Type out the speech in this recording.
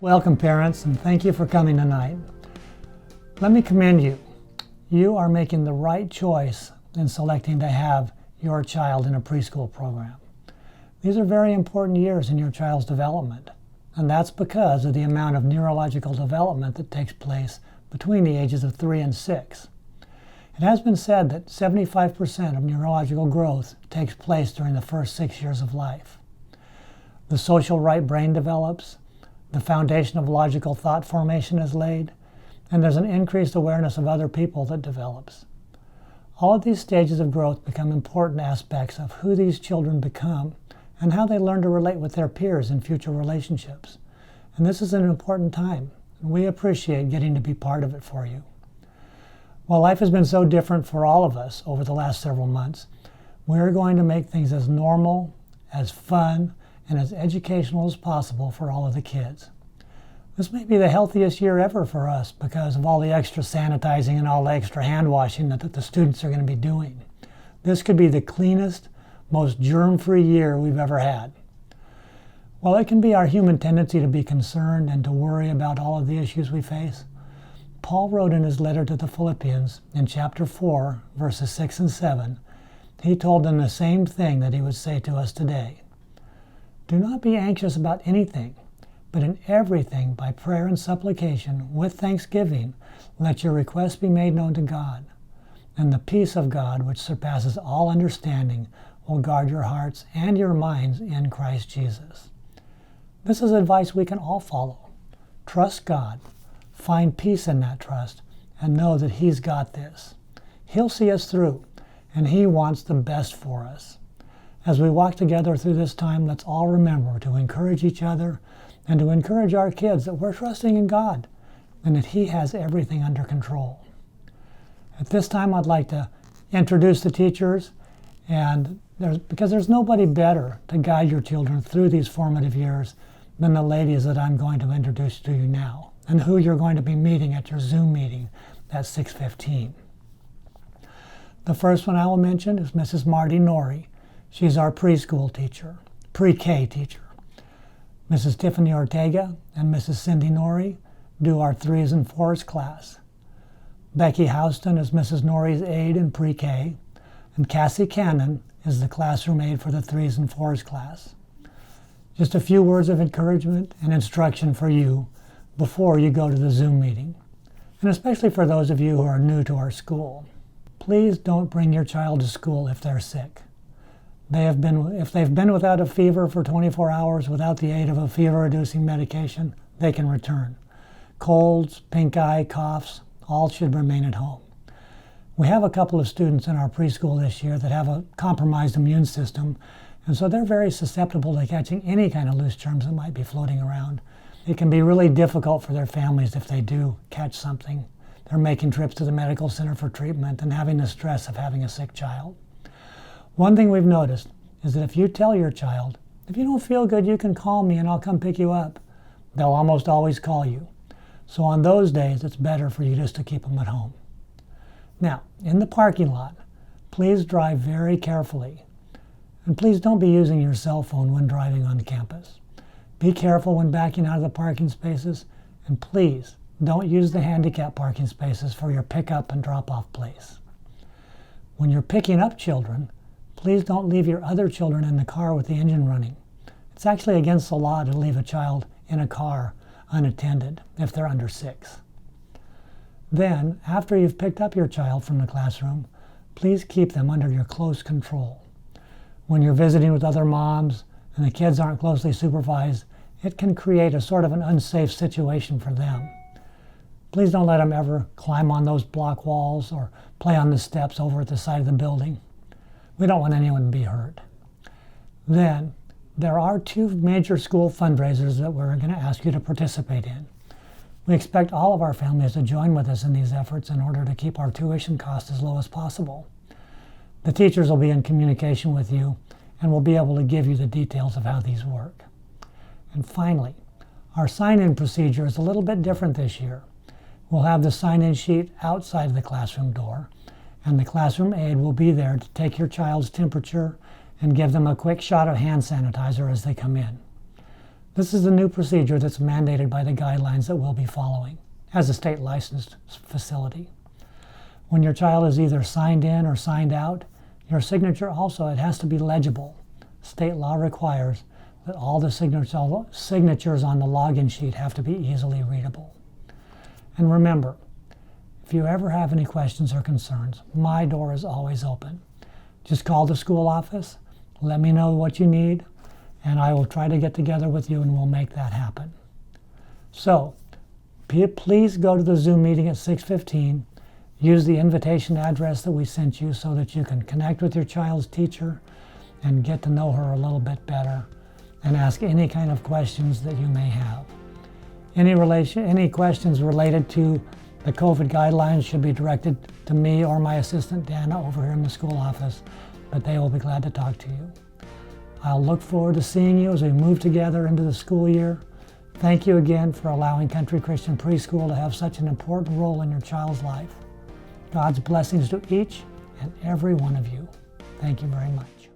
Welcome, parents, and thank you for coming tonight. Let me commend you. You are making the right choice in selecting to have your child in a preschool program. These are very important years in your child's development, and that's because of the amount of neurological development that takes place between the ages of 3 and 6. It has been said that 75% of neurological growth takes place during the first 6 years of life. The social right brain develops, the foundation of logical thought formation is laid, and there's an increased awareness of other people that develops. All of these stages of growth become important aspects of who these children become and how they learn to relate with their peers in future relationships. And this is an important time, and we appreciate getting to be part of it for you. While life has been so different for all of us over the last several months, we're going to make things as normal, as fun, and as educational as possible for all of the kids. This may be the healthiest year ever for us because of all the extra sanitizing and all the extra hand washing that the students are going to be doing. This could be the cleanest, most germ-free year we've ever had. While it can be our human tendency to be concerned and to worry about all of the issues we face, Paul wrote in his letter to the Philippians in chapter 4, verses 6 and 7, he told them the same thing that he would say to us today. Do not be anxious about anything, but in everything by prayer and supplication with thanksgiving, let your requests be made known to God. And the peace of God, which surpasses all understanding, will guard your hearts and your minds in Christ Jesus. This is advice we can all follow. Trust God, find peace in that trust, and know that He's got this. He'll see us through, and He wants the best for us. As we walk together through this time, let's all remember to encourage each other and to encourage our kids that we're trusting in God and that He has everything under control. At this time, I'd like to introduce the teachers, and because there's nobody better to guide your children through these formative years than the ladies that I'm going to introduce to you now, and who you're going to be meeting at your Zoom meeting at 6:15. The first one I will mention is Mrs. Marty Norrie. She's our preschool teacher, pre-K teacher. Mrs. Tiffany Ortega and Mrs. Cindy Norrie do our 3s and 4s class. Becky Houston is Mrs. Norrie's aide in pre-K, and Cassie Cannon is the classroom aide for the 3s and 4s class. Just a few words of encouragement and instruction for you before you go to the Zoom meeting, and especially for those of you who are new to our school. Please don't bring your child to school if they're sick. If they've been without a fever for 24 hours without the aid of a fever-reducing medication, they can return. Colds, pink eye, coughs, all should remain at home. We have a couple of students in our preschool this year that have a compromised immune system, and so they're very susceptible to catching any kind of loose germs that might be floating around. It can be really difficult for their families if they do catch something. They're making trips to the medical center for treatment and having the stress of having a sick child. One thing we've noticed is that if you tell your child, if you don't feel good, you can call me and I'll come pick you up, they'll almost always call you. So on those days, it's better for you just to keep them at home. Now, in the parking lot, please drive very carefully. And please don't be using your cell phone when driving on campus. Be careful when backing out of the parking spaces, and please don't use the handicap parking spaces for your pickup and drop-off place. When you're picking up children, please don't leave your other children in the car with the engine running. It's actually against the law to leave a child in a car unattended if they're under 6. Then, after you've picked up your child from the classroom, please keep them under your close control. When you're visiting with other moms and the kids aren't closely supervised, it can create a sort of an unsafe situation for them. Please don't let them ever climb on those block walls or play on the steps over at the side of the building. We don't want anyone to be hurt. Then, there are 2 major school fundraisers that we're going to ask you to participate in. We expect all of our families to join with us in these efforts in order to keep our tuition costs as low as possible. The teachers will be in communication with you and will be able to give you the details of how these work. And finally, our sign-in procedure is a little bit different this year. We'll have the sign-in sheet outside of the classroom door, and the classroom aide will be there to take your child's temperature and give them a quick shot of hand sanitizer as they come in. This is a new procedure that's mandated by the guidelines that we'll be following as a state licensed facility. When your child is either signed in or signed out, your signature also, it has to be legible. State law requires that all the signatures on the login sheet have to be easily readable. And remember, if you ever have any questions or concerns, my door is always open. Just call the school office, let me know what you need, and I will try to get together with you and we'll make that happen. So, please go to the Zoom meeting at 6:15. Use the invitation address that we sent you so that you can connect with your child's teacher and get to know her a little bit better and ask any kind of questions that you may have. Any questions related to the COVID guidelines should be directed to me or my assistant Dana over here in the school office, but they will be glad to talk to you. I'll look forward to seeing you as we move together into the school year. Thank you again for allowing Country Christian Preschool to have such an important role in your child's life. God's blessings to each and every one of you. Thank you very much.